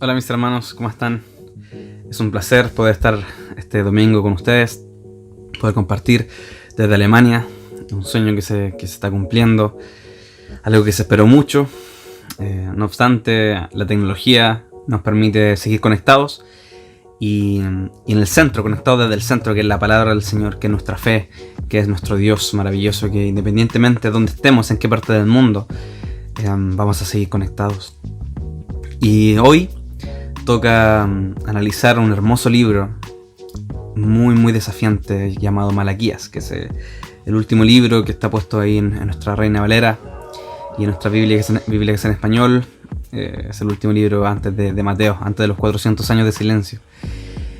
Hola mis hermanos, ¿cómo están? Es un placer poder estar este domingo con ustedes, poder compartir desde Alemania, un sueño que se está cumpliendo, algo que se esperó mucho. No obstante, la tecnología nos permite seguir conectados y en el centro, conectados desde el centro, que es la palabra del Señor, que es nuestra fe, que es nuestro Dios maravilloso, que independientemente de donde estemos, en qué parte del mundo, vamos a seguir conectados. Y hoy toca analizar un hermoso libro muy desafiante llamado Malaquías, que es el último libro que está puesto ahí en nuestra Reina Valera y en nuestra Biblia que es en español. Es el último libro antes de Mateo, antes de los 400 años de silencio.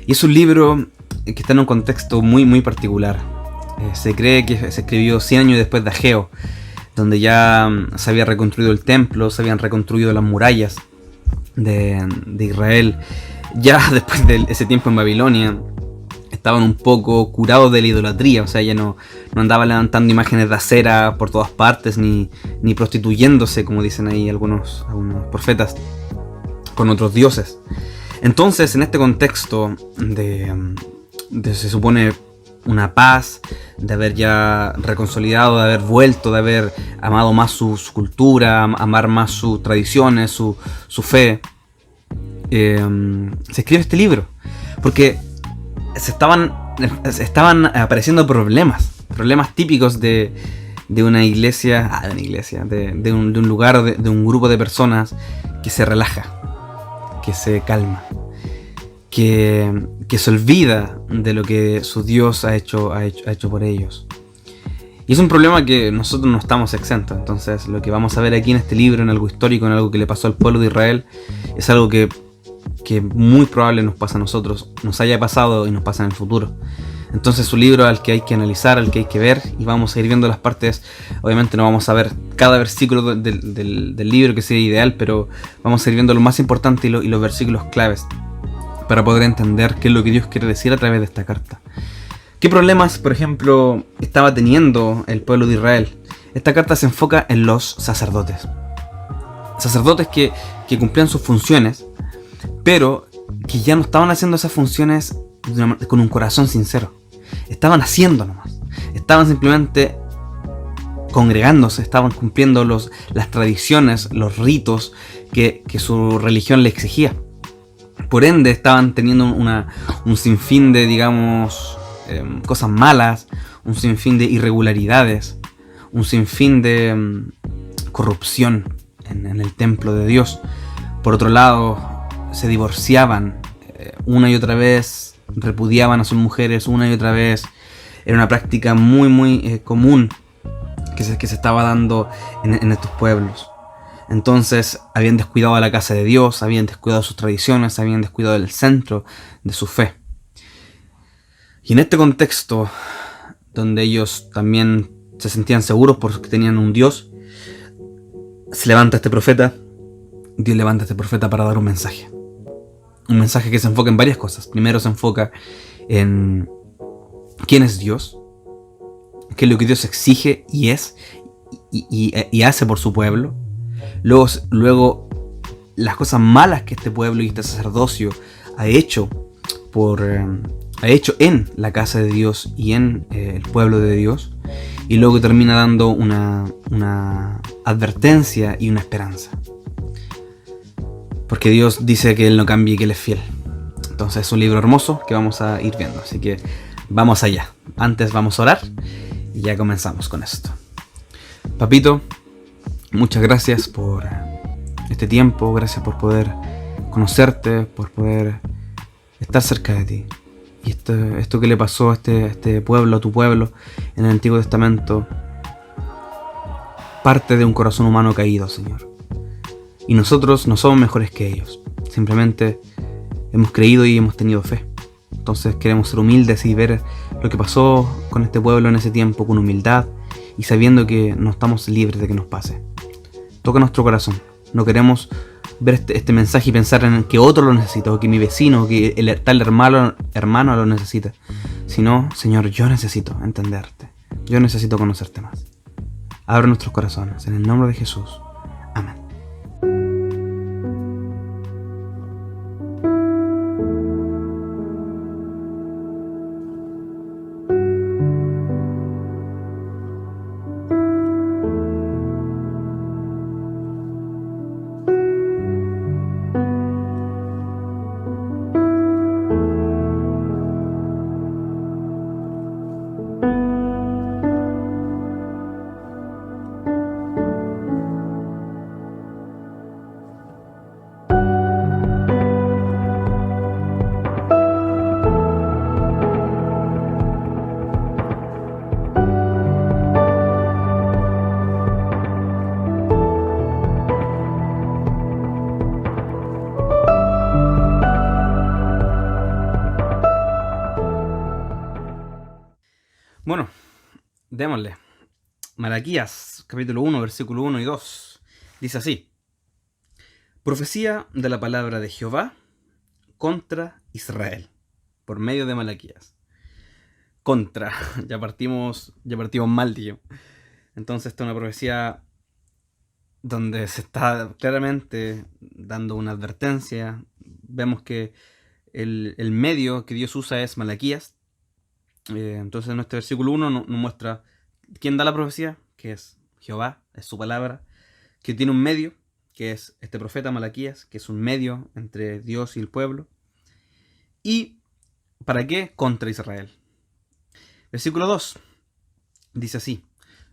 Y es un libro que está en un contexto muy particular. Se cree que se escribió 100 años después de Ageo, donde ya se había reconstruido el templo, se habían reconstruido las murallas de Israel. Ya después de ese tiempo en Babilonia estaban un poco curados de la idolatría, o sea, ya no andaban levantando imágenes de acera por todas partes, ni prostituyéndose, como dicen ahí algunos profetas, con otros dioses. Entonces, en este contexto de se supone una paz, de haber ya reconsolidado, de haber vuelto, de haber amado más su cultura, amar más sus tradiciones, su fe, se escribe este libro, porque estaban apareciendo problemas típicos de una iglesia, de un lugar, de un grupo de personas que se relaja, que se calma, que se olvida de lo que su Dios ha hecho por ellos. Y es un problema que nosotros no estamos exentos. Entonces, lo que vamos a ver aquí en este libro, en algo histórico, en algo que le pasó al pueblo de Israel, es algo que muy probable nos pasa a nosotros, nos haya pasado y nos pasa en el futuro. Entonces es un libro al que hay que analizar, al que hay que ver, y vamos a ir viendo las partes. Obviamente no vamos a ver cada versículo del libro, que sería ideal, pero vamos a ir viendo lo más importante y los versículos claves para poder entender qué es lo que Dios quiere decir a través de esta carta. ¿Qué problemas, por ejemplo, estaba teniendo el pueblo de Israel? Esta carta se enfoca en los sacerdotes. Sacerdotes que cumplían sus funciones, pero que ya no estaban haciendo esas funciones con un corazón sincero. Estaban haciendo nomás. Estaban simplemente congregándose, estaban cumpliendo las tradiciones, los ritos que su religión le exigía. Por ende, estaban teniendo un sinfín de, digamos, cosas malas, un sinfín de irregularidades, un sinfín de corrupción en el templo de Dios. Por otro lado, se divorciaban una y otra vez, repudiaban a sus mujeres una y otra vez. Era una práctica muy común que se estaba dando en estos pueblos. Entonces habían descuidado a la casa de Dios, habían descuidado sus tradiciones, habían descuidado el centro de su fe. Y en este contexto, donde ellos también se sentían seguros porque tenían un Dios, se levanta este profeta. Dios levanta a este profeta para dar un mensaje. Un mensaje que se enfoca en varias cosas. Primero se enfoca en quién es Dios, qué es lo que Dios exige y es y hace por su pueblo. Luego las cosas malas que este pueblo y este sacerdocio ha hecho en la casa de Dios y en el pueblo de Dios. Y luego termina dando una advertencia y una esperanza. Porque Dios dice que Él no cambia y que Él es fiel. Entonces es un libro hermoso que vamos a ir viendo. Así que vamos allá. Antes vamos a orar y ya comenzamos con esto. Papito, muchas gracias por este tiempo. Gracias por poder conocerte, por poder estar cerca de ti. Y esto que le pasó a este pueblo, a tu pueblo, en el Antiguo Testamento, parte de un corazón humano caído, Señor. Y nosotros no somos mejores que ellos. Simplemente hemos creído y hemos tenido fe. Entonces queremos ser humildes y ver lo que pasó con este pueblo en ese tiempo con humildad y sabiendo que no estamos libres de que nos pase. Toca nuestro corazón. No queremos ver este mensaje y pensar en que otro lo necesita, o que mi vecino, o que el tal hermano lo necesita. Sino, Señor, yo necesito entenderte. Yo necesito conocerte más. Abre nuestros corazones. En el nombre de Jesús. Amén. Démosle. Malaquías, capítulo 1, versículo 1 y 2. Dice así. Profecía de la palabra de Jehová contra Israel, por medio de Malaquías. Contra, ya partimos mal, tío. Entonces esta es una profecía donde se está claramente dando una advertencia. Vemos que el medio que Dios usa es Malaquías. Entonces en este versículo 1 nos muestra quién da la profecía, que es Jehová, es su palabra, que tiene un medio, que es este profeta Malaquías, que es un medio entre Dios y el pueblo. ¿Y para qué? Contra Israel. Versículo 2 dice así: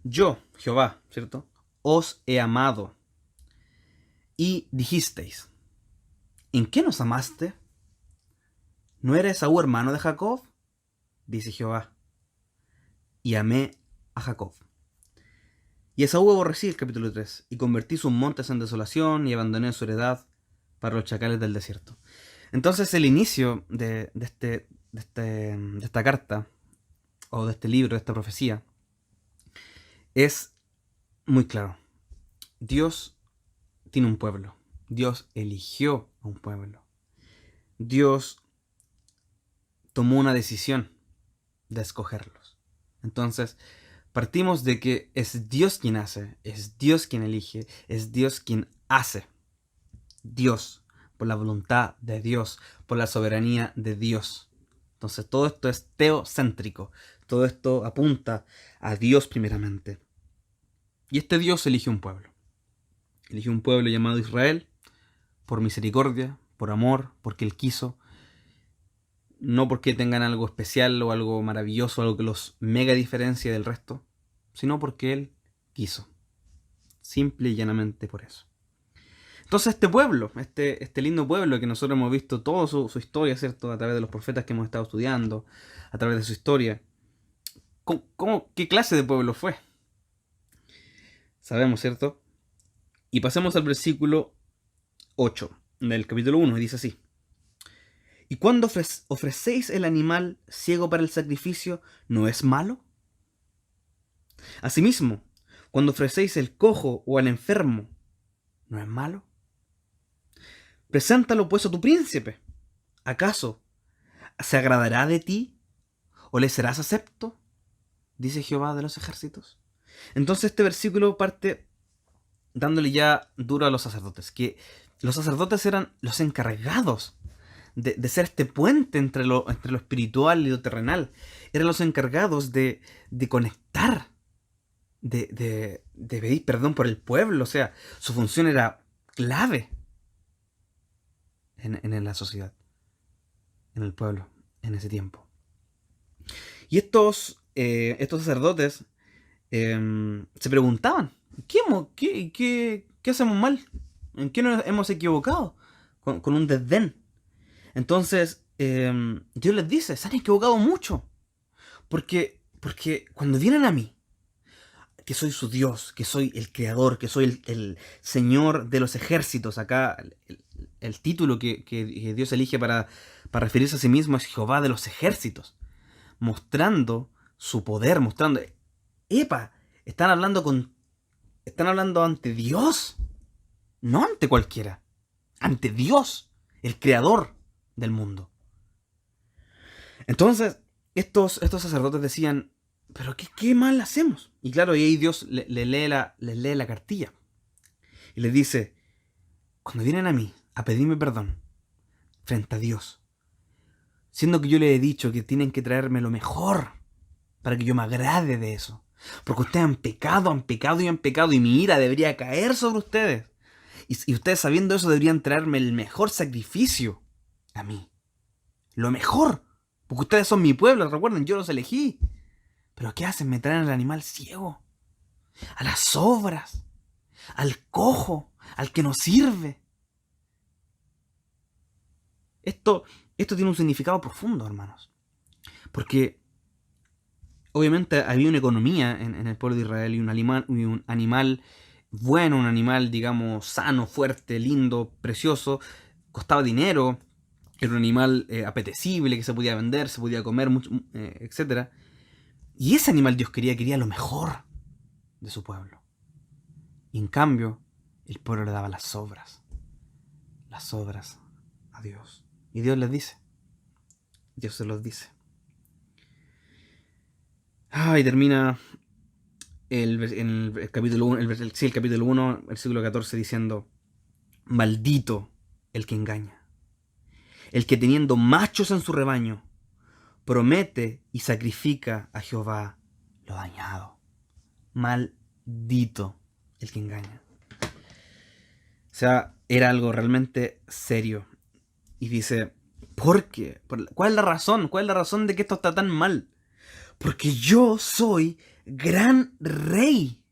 Yo, Jehová, ¿cierto? Os he amado. Y dijisteis: ¿en qué nos amaste? ¿No era Esaú hermano de Jacob? Dice Jehová. Y amé a Jacob. Y Esaú aborrecí, el capítulo 3, y convertí sus montes en desolación y abandoné su heredad para los chacales del desierto. Entonces el inicio de esta carta, o de este libro, de esta profecía, es muy claro. Dios tiene un pueblo. Dios eligió a un pueblo. Dios tomó una decisión de escogerlos. Entonces, partimos de que es Dios quien hace, es Dios quien elige, es Dios quien hace. Dios, por la voluntad de Dios, por la soberanía de Dios. Entonces todo esto es teocéntrico, todo esto apunta a Dios primeramente. Y este Dios eligió un pueblo. Eligió un pueblo llamado Israel, por misericordia, por amor, porque Él quiso. No porque tengan algo especial o algo maravilloso, algo que los mega diferencie del resto, sino porque Él quiso. Simple y llanamente por eso. Entonces este pueblo, este lindo pueblo que nosotros hemos visto toda su historia, ¿cierto? A través de los profetas que hemos estado estudiando, a través de su historia. ¿Qué clase de pueblo fue? Sabemos, ¿cierto? Y pasemos al versículo 8 del capítulo 1 y dice así. ¿Y cuando ofrecéis el animal ciego para el sacrificio, no es malo? Asimismo, cuando ofrecéis el cojo o al enfermo, ¿no es malo? Preséntalo pues a tu príncipe. ¿Acaso se agradará de ti o le serás acepto? Dice Jehová de los ejércitos. Entonces este versículo parte dándole ya duro a los sacerdotes, que los sacerdotes eran los encargados de ser este puente entre lo espiritual y lo terrenal. Eran los encargados de conectar, de pedir perdón por el pueblo. O sea, su función era clave en la sociedad, en el pueblo, en ese tiempo. Y estos sacerdotes se preguntaban, ¿qué hacemos mal? ¿En qué nos hemos equivocado? Con un desdén. Entonces, Dios les dice, se han equivocado mucho. Porque cuando vienen a mí, que soy su Dios, que soy el creador, que soy el Señor de los ejércitos, acá el título que Dios elige para referirse a sí mismo es Jehová de los ejércitos, mostrando su poder, mostrando, epa, están hablando ante Dios, no ante cualquiera, ante Dios, el creador del mundo. Entonces, estos sacerdotes decían, ¿pero qué mal hacemos? Y claro, y ahí Dios les lee la cartilla. Y les dice, cuando vienen a mí a pedirme perdón frente a Dios, siendo que yo les he dicho que tienen que traerme lo mejor para que yo me agrade de eso. Porque ustedes han pecado y mi ira debería caer sobre ustedes. Y ustedes sabiendo eso deberían traerme el mejor sacrificio a mí. Lo mejor. Porque ustedes son mi pueblo, recuerden, yo los elegí. Pero ¿qué hacen? Me traen al animal ciego, a las obras, al cojo, al que no sirve. Esto tiene un significado profundo, hermanos. Porque obviamente había una economía en el pueblo de Israel y un animal bueno, un animal, digamos, sano, fuerte, lindo, precioso, costaba dinero, era un animal apetecible que se podía vender, se podía comer, etc. Y ese animal Dios quería lo mejor de su pueblo. Y en cambio, el pueblo le daba las obras a Dios. Y Dios les dice, Dios se los dice. Y termina en el capítulo 1, el capítulo 1, versículo 14, diciendo, maldito el que engaña, el que teniendo machos en su rebaño, promete y sacrifica a Jehová lo dañado. Maldito el que engaña. O sea, era algo realmente serio. Y dice, ¿por qué? ¿Cuál es la razón? ¿Cuál es la razón de que esto está tan mal? Porque yo soy gran rey.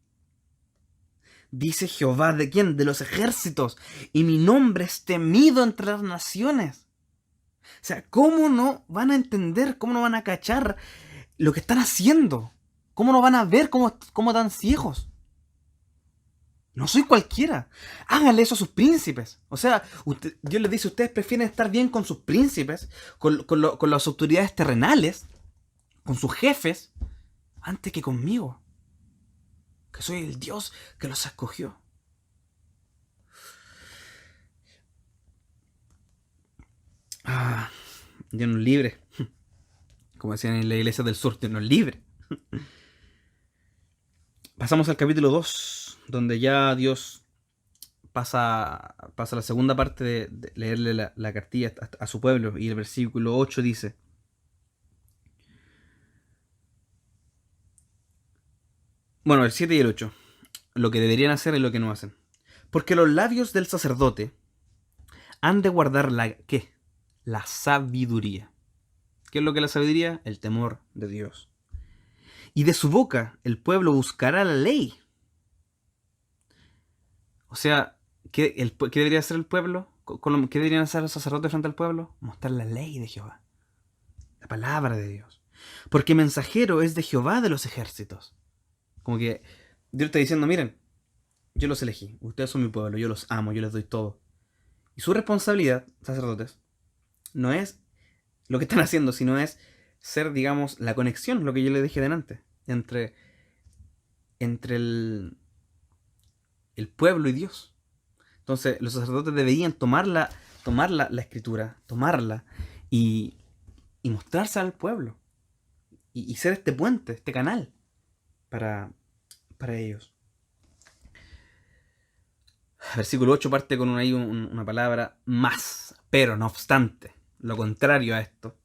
Dice Jehová, ¿de quién? De los ejércitos. Y mi nombre es temido entre las naciones. O sea, ¿cómo no van a entender? ¿Cómo no van a cachar lo que están haciendo? ¿Cómo no van a ver cómo están ciegos? No soy cualquiera. Háganle eso a sus príncipes. O sea, Dios les dice, ustedes prefieren estar bien con sus príncipes, con las autoridades terrenales, con sus jefes, antes que conmigo, que soy el Dios que los escogió. Dios nos libre. Como decían en la iglesia del sur, Dios nos libre. Pasamos al capítulo 2, donde ya Dios pasa la segunda parte de leerle la cartilla a su pueblo. Y el versículo 8 dice, bueno, el 7 y el 8, lo que deberían hacer y lo que no hacen. Porque los labios del sacerdote han de guardar ¿qué? La sabiduría. ¿Qué es lo que es la sabiduría? El temor de Dios. Y de su boca el pueblo buscará la ley. O sea, ¿qué debería hacer el pueblo? ¿Qué deberían hacer los sacerdotes frente al pueblo? Mostrar la ley de Jehová. La palabra de Dios. Porque mensajero es de Jehová de los ejércitos. Como que Dios está diciendo, miren, yo los elegí. Ustedes son mi pueblo, yo los amo, yo les doy todo. Y su responsabilidad, sacerdotes, no es lo que están haciendo, sino es ser, digamos, la conexión, lo que yo les dije delante, entre el pueblo y Dios. Entonces, los sacerdotes deberían tomar la escritura, tomarla y mostrarse al pueblo. Y ser este puente, este canal para ellos. Versículo 8 parte con una palabra más, pero no obstante, lo contrario a esto.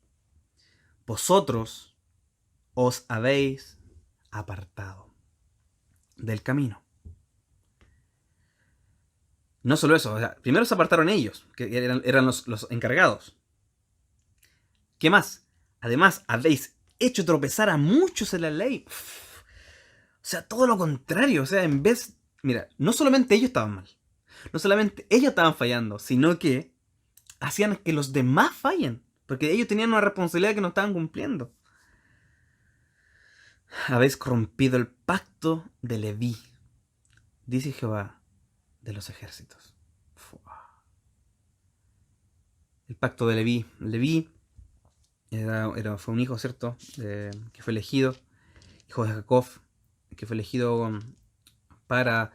Vosotros os habéis apartado del camino. No solo eso, o sea, primero se apartaron ellos, que eran los encargados. ¿Qué más? Además, habéis hecho tropezar a muchos en la ley. O sea, todo lo contrario. O sea, en vez... Mira, no solamente ellos estaban mal. No solamente ellos estaban fallando, sino que hacían que los demás fallen. Porque ellos tenían una responsabilidad que no estaban cumpliendo. Habéis corrompido el pacto de Leví, dice Jehová de los ejércitos. El pacto de Leví. Leví fue un hijo, ¿cierto? Que fue elegido, hijo de Jacob, que fue elegido para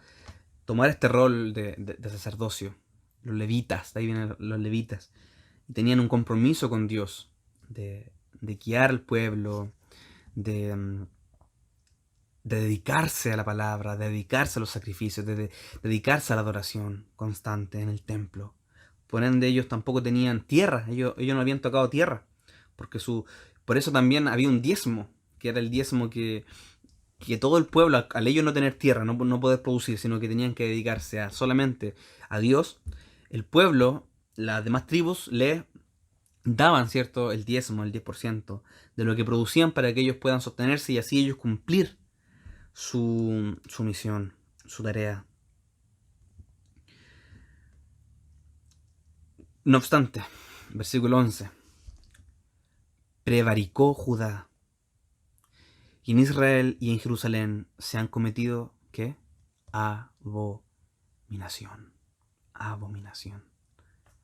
tomar este rol de sacerdocio. Los levitas, de ahí vienen los levitas. Y tenían un compromiso con Dios de guiar al pueblo, de dedicarse a la palabra, de dedicarse a los sacrificios, de dedicarse a la adoración constante en el templo. Por ende, ellos tampoco tenían tierra, ellos no habían tocado tierra, porque por eso también había un diezmo, que era el diezmo que todo el pueblo, al ellos no tener tierra, no poder producir, sino que tenían que dedicarse solamente a Dios, el pueblo, las demás tribus, le daban, ¿cierto?, el diezmo, el 10% de lo que producían para que ellos puedan sostenerse y así ellos cumplir su misión, su tarea. No obstante, versículo 11, prevaricó Judá, y en Israel y en Jerusalén se han cometido, ¿qué? Abominación. Abominación.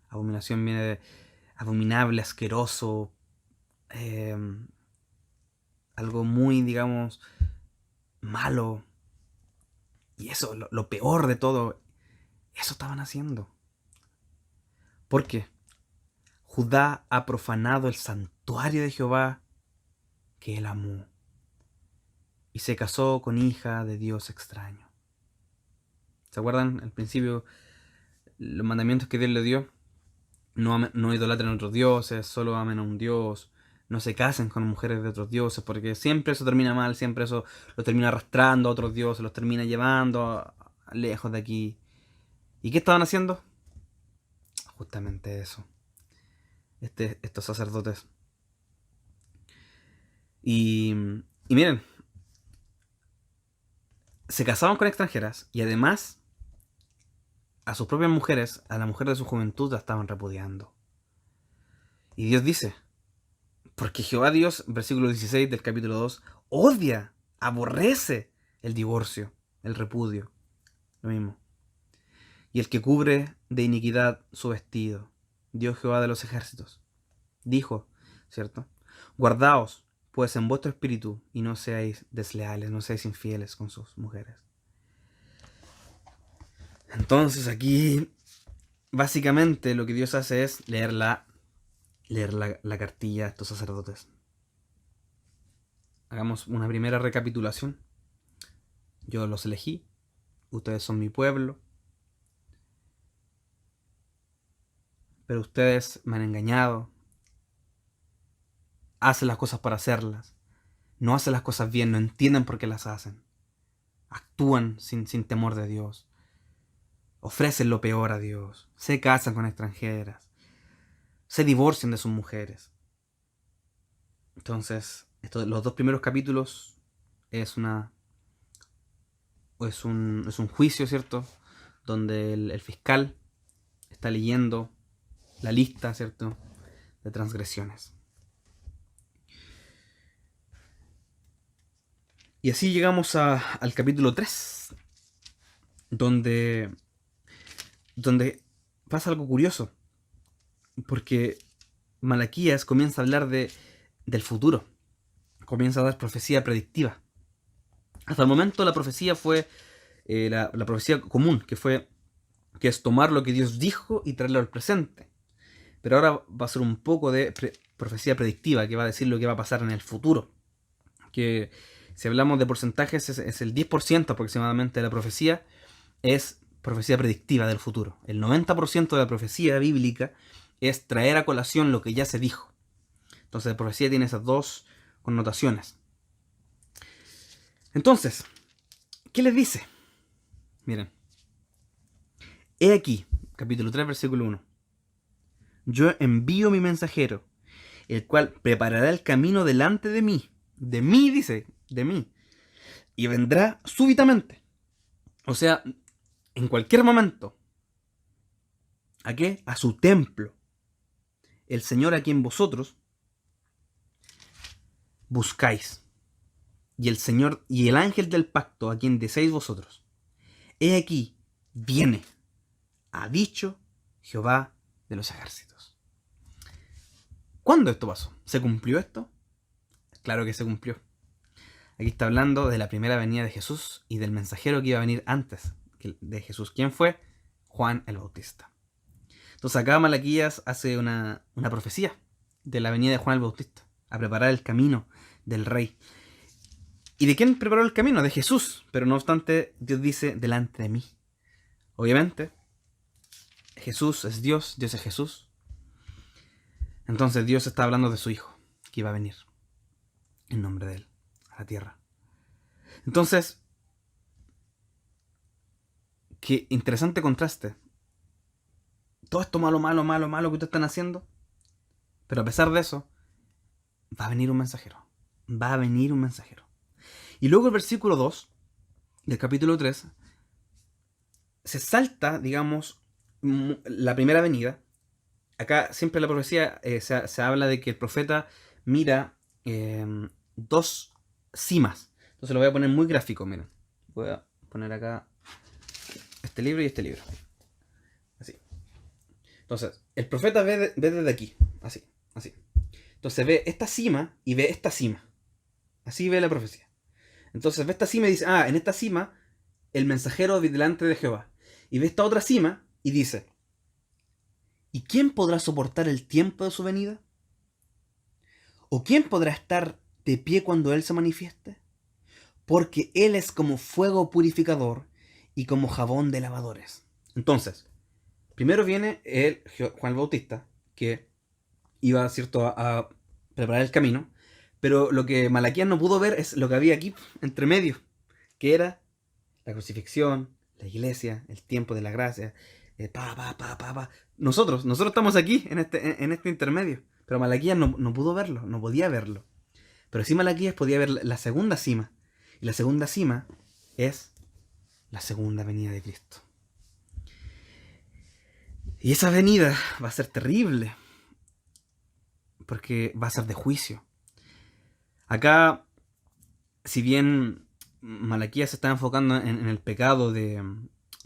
Abominación viene de abominable, asqueroso, algo muy, digamos, malo. Y eso, lo peor de todo, eso estaban haciendo. ¿Por qué? Judá ha profanado el santuario de Jehová que él amó y se casó con hija de Dios extraño. ¿Se acuerdan? Al principio, los mandamientos que Dios le dio: no idolatren a otros dioses, solo amen a un Dios, no se casen con mujeres de otros dioses, porque siempre eso termina mal, siempre eso los termina arrastrando a otros dioses, los termina llevando lejos de aquí. ¿Y qué estaban haciendo? Justamente eso. Estos sacerdotes. Y miren, se casaban con extranjeras y además a sus propias mujeres, a la mujer de su juventud, la estaban repudiando. Y Dios dice, porque Jehová Dios, versículo 16 del capítulo 2, odia, aborrece el divorcio, el repudio. Lo mismo. Y el que cubre de iniquidad su vestido, Dios Jehová de los ejércitos, dijo, ¿cierto? Guardaos, pues, en vuestro espíritu, y no seáis desleales, no seáis infieles con sus mujeres. Entonces aquí, básicamente, lo que Dios hace es leer la cartilla a estos sacerdotes. Hagamos una primera recapitulación. Yo los elegí, ustedes son mi pueblo, pero ustedes me han engañado, hacen las cosas para hacerlas, no hacen las cosas bien, no entienden por qué las hacen, actúan sin temor de Dios, ofrecen lo peor a Dios, se casan con extranjeras, se divorcian de sus mujeres. Entonces, los dos primeros capítulos es un juicio, ¿cierto? Donde el fiscal está leyendo la lista, ¿cierto?, de transgresiones. Y así llegamos al capítulo 3, donde pasa algo curioso, porque Malaquías comienza a hablar del futuro, comienza a dar profecía predictiva. Hasta el momento la profecía fue la profecía común, que es tomar lo que Dios dijo y traerlo al presente. Pero ahora va a ser un poco de profecía predictiva, que va a decir lo que va a pasar en el futuro. Que si hablamos de porcentajes, es el 10% aproximadamente de la profecía, es profecía predictiva del futuro. El 90% de la profecía bíblica es traer a colación lo que ya se dijo. Entonces la profecía tiene esas dos connotaciones. Entonces, ¿qué les dice? Miren. He aquí, capítulo 3, versículo 1. Yo envío mi mensajero, el cual preparará el camino delante de mí. De mí, dice, de mí. Y vendrá súbitamente. O sea, en cualquier momento. ¿A qué? A su templo. El Señor a quien vosotros buscáis. Y el Señor y el ángel del pacto a quien deseáis vosotros. He aquí, viene, ha dicho Jehová de los ejércitos. ¿Cuándo esto pasó? ¿Se cumplió esto? Claro que se cumplió. Aquí está hablando de la primera venida de Jesús y del mensajero que iba a venir antes de Jesús. ¿Quién fue? Juan el Bautista. Entonces acá Malaquías hace una profecía de la venida de Juan el Bautista, a preparar el camino del rey. ¿Y de quién preparó el camino? De Jesús. Pero no obstante, Dios dice, delante de mí. Obviamente, Jesús es Dios, Dios es Jesús. Entonces Dios está hablando de su Hijo, que iba a venir en nombre de Él a la tierra. Entonces, qué interesante contraste. Todo esto malo que ustedes están haciendo, pero a pesar de eso, va a venir un mensajero. Va a venir un mensajero. Y luego el versículo 2 del capítulo 3 se salta, digamos, la primera venida. Acá siempre en la profecía se habla de que el profeta mira dos cimas. Entonces lo voy a poner muy gráfico, miren. Voy a poner acá este libro y este libro. Así. Entonces, el profeta ve desde aquí. Así. Entonces ve esta cima y ve esta cima. Así ve la profecía. Entonces ve esta cima y dice, en esta cima el mensajero delante de Jehová. Y ve esta otra cima y dice, ¿y quién podrá soportar el tiempo de su venida? ¿O quién podrá estar de pie cuando Él se manifieste? Porque Él es como fuego purificador y como jabón de lavadores. Entonces, primero viene Juan el Bautista, que iba, ¿cierto?, a preparar el camino, pero lo que Malaquías no pudo ver es lo que había aquí, entre medio, que era la crucifixión, la iglesia, el tiempo de la gracia, Nosotros estamos aquí, en este intermedio, pero Malaquías no pudo verlo, no podía verlo. Pero sí Malaquías podía ver la segunda cima, y la segunda cima es la segunda venida de Cristo. Y esa venida va a ser terrible, porque va a ser de juicio. Acá, si bien Malaquías se está enfocando en el pecado de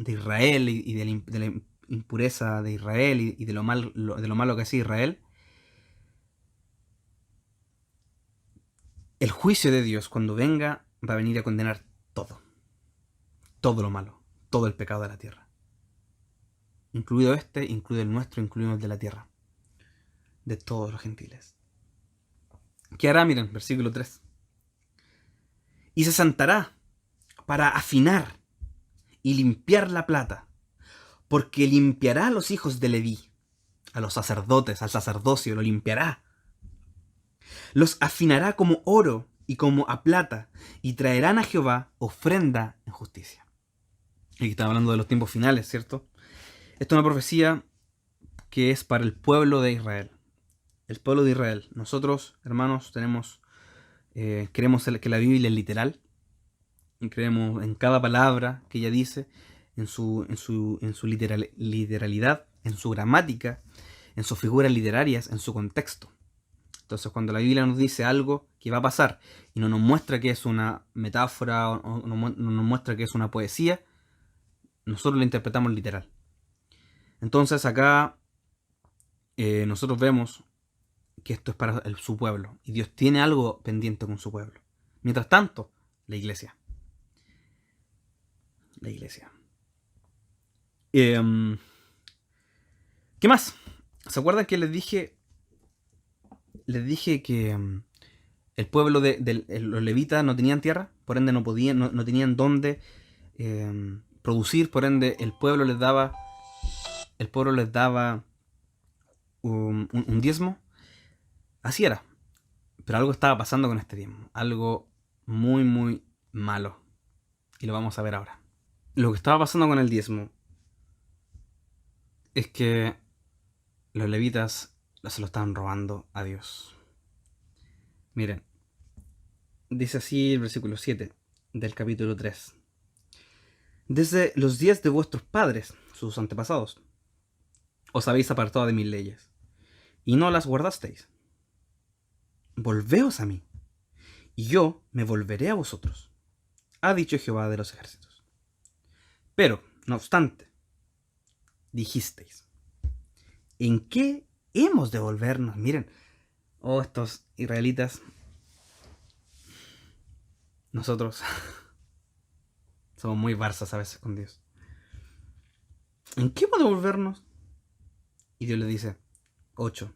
Israel y de la impureza de Israel y de lo malo que hacía Israel, el juicio de Dios cuando venga va a venir a condenar todo lo malo, todo el pecado de la tierra. Incluido incluido el nuestro, incluido el de la tierra, de todos los gentiles. ¿Qué hará? Miren, versículo 3. Y se sentará para afinar y limpiar la plata, porque limpiará a los hijos de Leví, a los sacerdotes, al sacerdocio, lo limpiará. Los afinará como oro y como a plata, y traerán a Jehová ofrenda en justicia. Aquí está hablando de los tiempos finales, ¿cierto? Esta es una profecía que es para el pueblo de Israel. El pueblo de Israel. Nosotros, hermanos, creemos que la Biblia es literal. Y creemos en cada palabra que ella dice, en su literalidad, en su gramática, en sus figuras literarias, en su contexto. Entonces, cuando la Biblia nos dice algo que va a pasar y no nos muestra que es una metáfora o no nos muestra que es una poesía, nosotros lo interpretamos literal. Entonces, acá nosotros vemos que esto es para su pueblo y Dios tiene algo pendiente con su pueblo. Mientras tanto, la iglesia. ¿Qué más? ¿Se acuerdan que les dije que el pueblo de los levitas no tenían tierra? Por ende no tenían dónde producir, por ende el pueblo les daba un diezmo. Así era. Pero algo estaba pasando con este diezmo. Algo muy, muy malo. Y lo vamos a ver ahora. Lo que estaba pasando con el diezmo es que los levitas se lo estaban robando a Dios. Miren, dice así el versículo 7 del capítulo 3. Desde los días de vuestros padres, sus antepasados, os habéis apartado de mis leyes, y no las guardasteis. Volveos a mí, y yo me volveré a vosotros, ha dicho Jehová de los ejércitos. Pero, no obstante, dijisteis, ¿en qué hemos de volvernos? Miren, estos israelitas, nosotros somos muy barzas a veces con Dios. ¿En qué hemos de volvernos? Y Dios le dice, 8.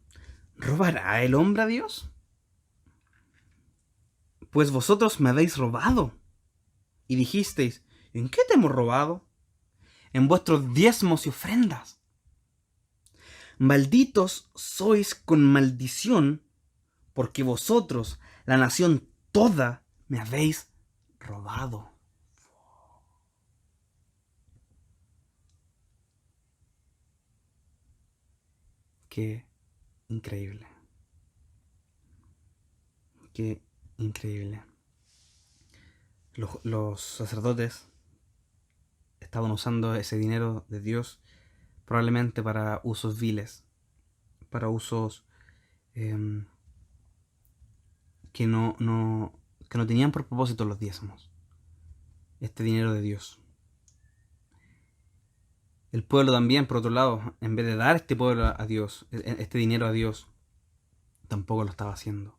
¿Robará el hombre a Dios? Pues vosotros me habéis robado. Y dijisteis, ¿en qué te hemos robado? En vuestros diezmos y ofrendas. Malditos sois con maldición, porque vosotros, la nación toda, me habéis robado. Qué increíble. Qué increíble. Los sacerdotes estaban usando ese dinero de Dios probablemente para usos viles, para usos que no tenían por propósito los diezmos. Este dinero de Dios. El pueblo también, por otro lado, en vez de dar este dinero a Dios, tampoco lo estaba haciendo.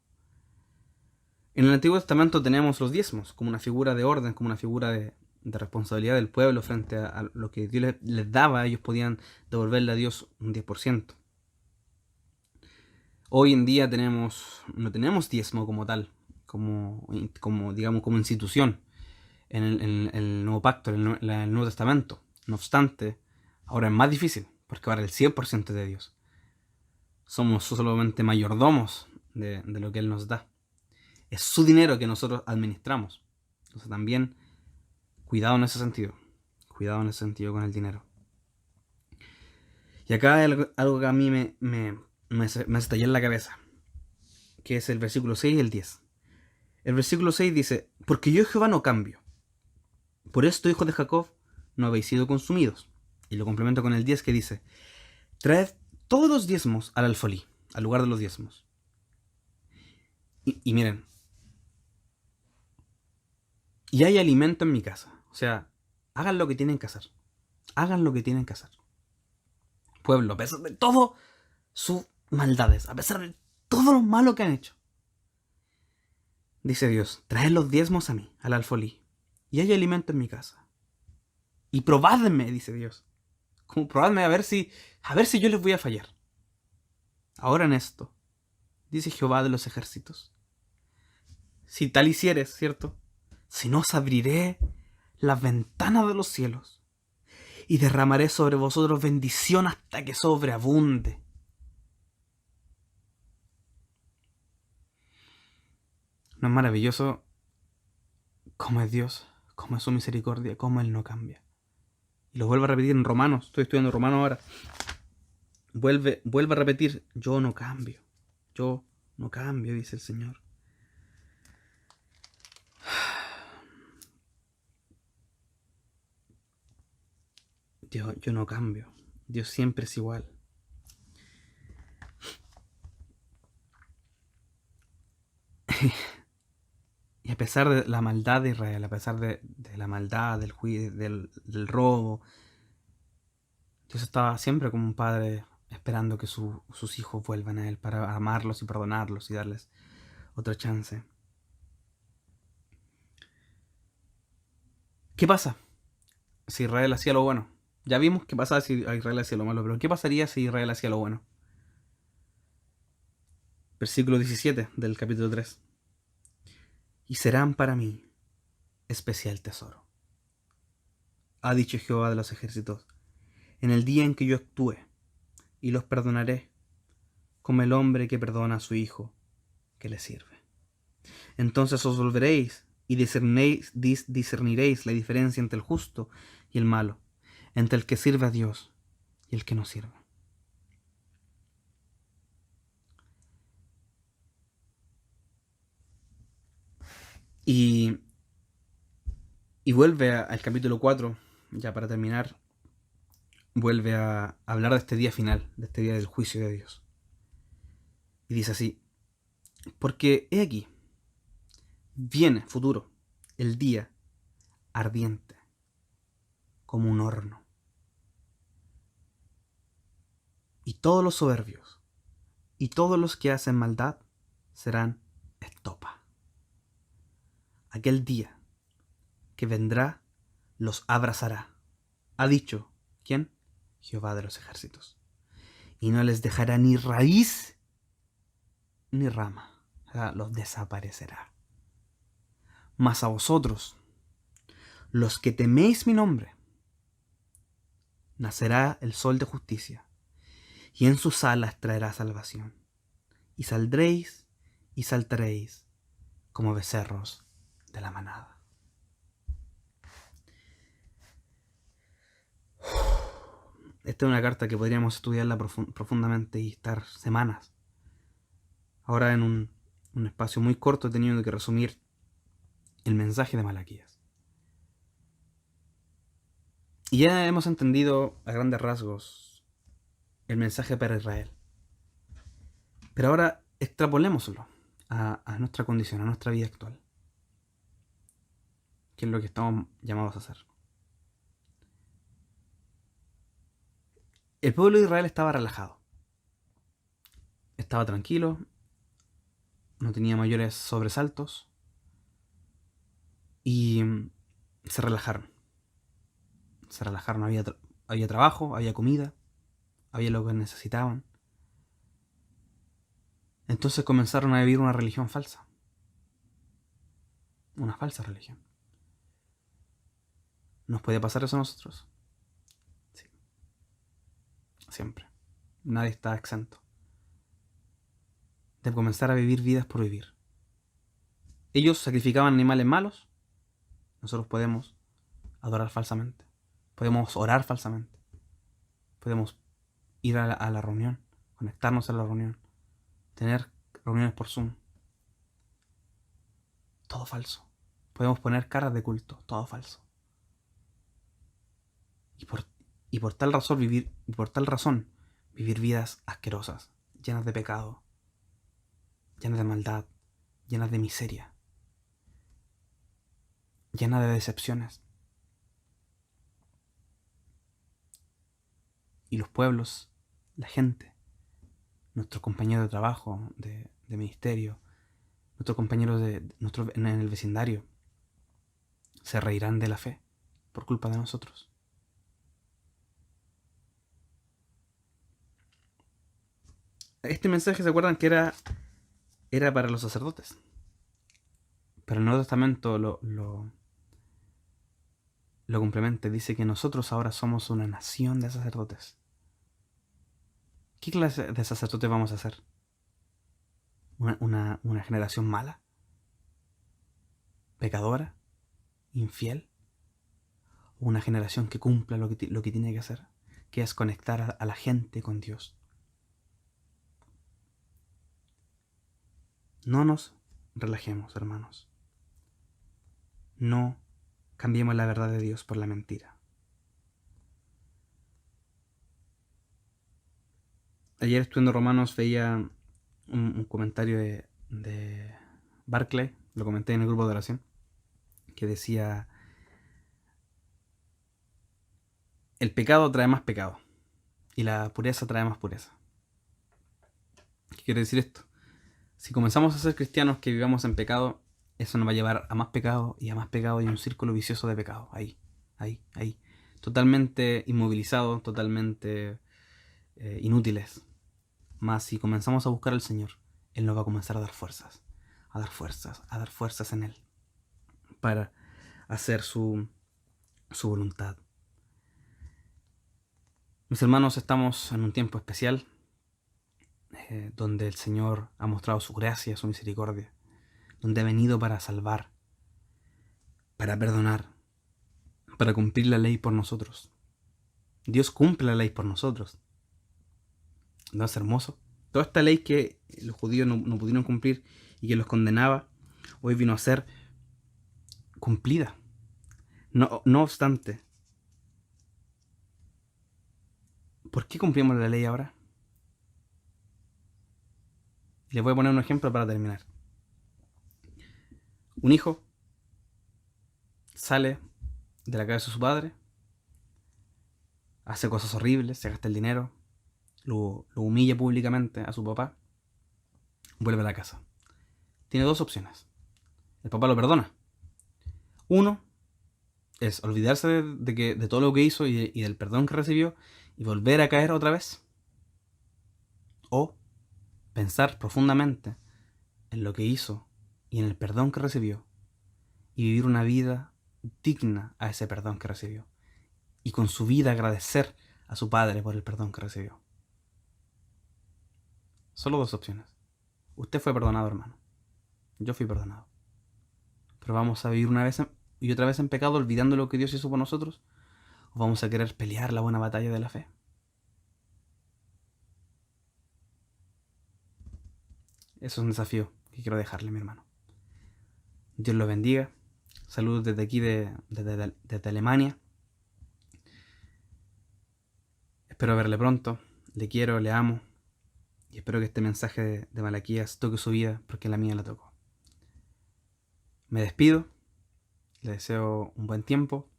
En el Antiguo Testamento tenemos los diezmos como una figura de orden, como una figura de responsabilidad del pueblo frente a lo que Dios les daba. Ellos podían devolverle a Dios un 10%. Hoy en día no tenemos diezmo como tal, digamos, como institución en el Nuevo Pacto, en el Nuevo Testamento. No obstante, ahora es más difícil, porque ahora el 100% es de Dios. Somos solamente mayordomos de lo que Él nos da. Es su dinero que nosotros administramos. Entonces también, cuidado en ese sentido. Cuidado en ese sentido con el dinero. Y acá hay algo que a mí me hace estallar la cabeza, que es el versículo 6 y el 10. El versículo 6 dice: porque yo Jehová no cambio. Por esto, hijos de Jacob, no habéis sido consumidos. Y lo complemento con el 10 que dice: traed todos los diezmos al alfolí, al lugar de los diezmos. Y miren, y hay alimento en mi casa. O sea, hagan lo que tienen que hacer. Hagan lo que tienen que hacer. Pueblo, a pesar de todo sus maldades, a pesar de todo lo malo que han hecho, dice Dios: traed los diezmos a mí, al alfolí, y hay alimento en mi casa. Y probadme, dice Dios. Como probadme a ver si yo les voy a fallar. Ahora en esto, dice Jehová de los ejércitos: si tal hicieres, ¿cierto? Si no, os abriré las ventanas de los cielos y derramaré sobre vosotros bendición hasta que sobreabunde. ¿No es maravilloso cómo es Dios, cómo es su misericordia, cómo Él no cambia? Y lo vuelvo a repetir en Romanos. Estoy estudiando Romanos ahora. Vuelve a repetir: yo no cambio. Yo no cambio, dice el Señor. Yo no cambio. Dios siempre es igual. Y a pesar de la maldad de Israel, a pesar de la maldad, del juicio, del robo, Dios estaba siempre como un padre esperando que sus hijos vuelvan a Él para amarlos y perdonarlos y darles otra chance. ¿Qué pasa si Israel hacía lo bueno? Ya vimos qué pasaba si Israel hacía lo malo, pero ¿qué pasaría si Israel hacía lo bueno? Versículo 17 del capítulo 3. Y serán para mí especial tesoro, ha dicho Jehová de los ejércitos, en el día en que yo actúe, y los perdonaré, como el hombre que perdona a su hijo que le sirve. Entonces os volveréis y discerniréis la diferencia entre el justo y el malo, entre el que sirve a Dios y el que no sirve. Y vuelve al capítulo 4, ya para terminar, vuelve a hablar de este día final, de este día del juicio de Dios. Y dice así: porque he aquí, viene, futuro, el día ardiente, como un horno. Y todos los soberbios y todos los que hacen maldad serán estopa. Aquel día que vendrá los abrazará, ha dicho, ¿quién? Jehová de los ejércitos. Y no les dejará ni raíz ni rama, o sea, los desaparecerá. Mas a vosotros, los que teméis mi nombre, nacerá el sol de justicia, y en sus alas traerá salvación. Y saldréis y saltaréis como becerros de la manada. Esta es una carta que podríamos estudiarla profundamente y estar semanas. Ahora en un espacio muy corto he tenido que resumir el mensaje de Malaquías. Y ya hemos entendido a grandes rasgos el mensaje para Israel. Pero ahora extrapolémoslo a nuestra condición, a nuestra vida actual. Que es lo que estamos llamados a hacer. El pueblo de Israel estaba relajado. Estaba tranquilo. no tenía mayores sobresaltos y se relajaron. Se relajaron, había trabajo, había comida, había lo que necesitaban. Entonces comenzaron a vivir una religión falsa. Una falsa religión. ¿Nos puede pasar eso a nosotros? Sí. Siempre. Nadie está exento de comenzar a vivir vidas por vivir. Ellos sacrificaban animales malos. Nosotros podemos adorar falsamente. Podemos orar falsamente. Podemos ir a la reunión, conectarnos a la reunión, tener reuniones por Zoom. Todo falso. Podemos poner caras de culto. Todo falso. Y por tal razón vivir vidas asquerosas, llenas de pecado, llenas de maldad, llenas de miseria, llenas de decepciones. Y los pueblos, la gente, nuestros compañeros de trabajo, de ministerio, nuestros compañeros en el vecindario, se reirán de la fe por culpa de nosotros. Este mensaje, ¿se acuerdan que era para los sacerdotes? Pero el Nuevo Testamento lo complementa. Dice que nosotros ahora somos una nación de sacerdotes. ¿Qué clase de sacerdotes vamos a ser? ¿Una generación mala? ¿Pecadora? ¿Infiel? ¿O una generación que cumpla lo que tiene que hacer? Que es conectar a la gente con Dios. No nos relajemos, hermanos. No cambiemos la verdad de Dios por la mentira. Ayer estudiando Romanos veía un comentario de Barclay, lo comenté en el grupo de oración, que decía: el pecado trae más pecado y la pureza trae más pureza. ¿Qué quiere decir esto? Si comenzamos a ser cristianos que vivamos en pecado, eso nos va a llevar a más pecado y a más pecado y un círculo vicioso de pecado. Ahí. Totalmente inmovilizados, totalmente inútiles. Más si comenzamos a buscar al Señor, Él nos va a comenzar a dar fuerzas. A dar fuerzas en Él. Para hacer su voluntad. Mis hermanos, estamos en un tiempo especial. Donde el Señor ha mostrado su gracia, su misericordia, donde ha venido para salvar, para perdonar, para cumplir la ley por nosotros. Dios cumple la ley por nosotros. ¿No es hermoso? Toda esta ley que los judíos no pudieron cumplir y que los condenaba, hoy vino a ser cumplida. No obstante, ¿por qué cumplimos la ley ahora? Les voy a poner un ejemplo para terminar. Un hijo sale de la casa de su padre, hace cosas horribles, se gasta el dinero, lo humilla públicamente a su papá, vuelve a la casa. Tiene dos opciones. El papá lo perdona. Uno es olvidarse de todo lo que hizo y del perdón que recibió y volver a caer otra vez. O pensar profundamente en lo que hizo y en el perdón que recibió y vivir una vida digna a ese perdón que recibió. Y con su vida agradecer a su padre por el perdón que recibió. Solo dos opciones. Usted fue perdonado, hermano. Yo fui perdonado. Pero vamos a vivir una vez y otra vez en pecado olvidando lo que Dios hizo por nosotros. ¿O vamos a querer pelear la buena batalla de la fe? Eso es un desafío que quiero dejarle, mi hermano. Dios lo bendiga. Saludos desde aquí, desde Alemania. Espero verle pronto. Le quiero, le amo. Y espero que este mensaje de Malaquías toque su vida, porque la mía la tocó. Me despido. Le deseo un buen tiempo.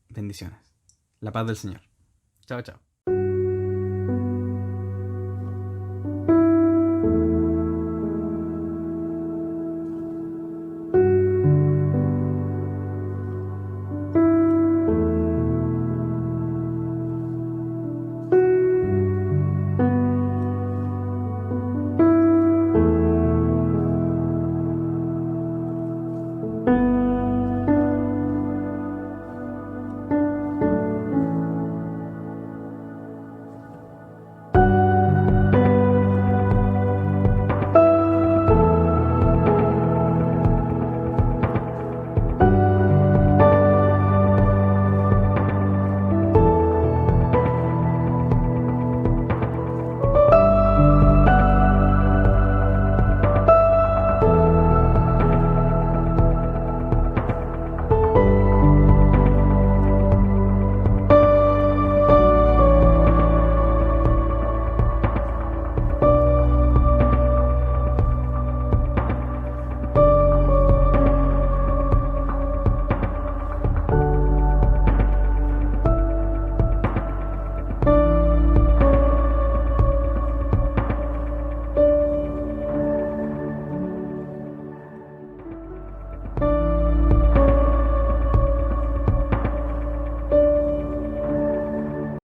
Bendiciones. La paz del Señor. Chao, chao.